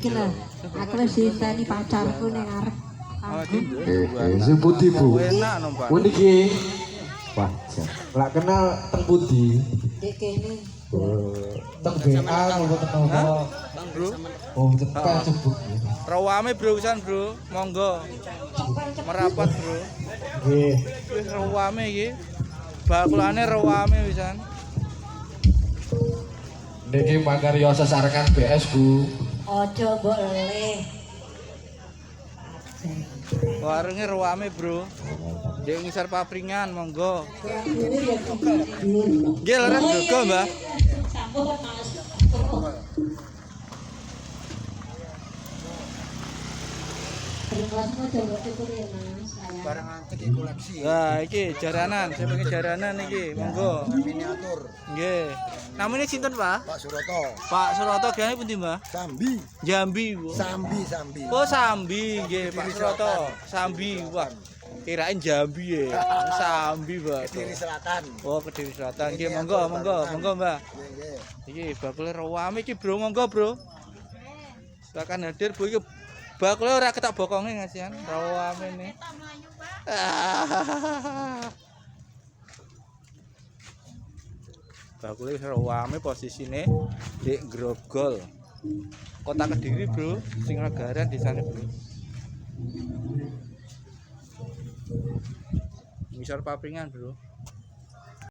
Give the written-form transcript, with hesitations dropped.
iki lho. Aku wis diteni pacarku ning arep. Sing pundi, Bu? Enak no, Pak. Mun iki. Wah, lak kenal teng pundi? Dek kene. Teng BA ngopo teng apa? Bro, Oh, cepet cebuk. rawame bro pisan, Bro. Monggo. Merapat, Bro. Nggih. Wis rawame iki. Bakulane rawame pisan. Niki makarya sesarengan BS, Bu. Aja mbok leleh. Warunge rawame, Bro. Dek ngisor papringan, monggo. Nggih, leren juga, Mbah. Barang antik koleksi. Wah, iki jaranan, saya pengen jaranan iki, monggo. Miniatur. Nggih. Namanya sinten, Pak? Pak Suroto. Pak Suroto gane pundi, Mbah? Sambi. Jambi, Bu. Sambi. Oh, Sambi, nggih, Pak Suroto. Sambi, wah. Kirain Jambi ya. Sambi, Mbak. Kediri Selatan. Oh, Kediri Selatan. Nggih, monggo, Mbak. Iki bakule rawame iki, Bro, monggo, Bro. Silakan hadir, Bu. Iki bakule ora ketak bokonge ngasihan, rawame ne. Bakule wis rawame posisine di Grogol. Kota Kediri, Bro. Singlagaran desane, Bro. Misal papringan, Bro.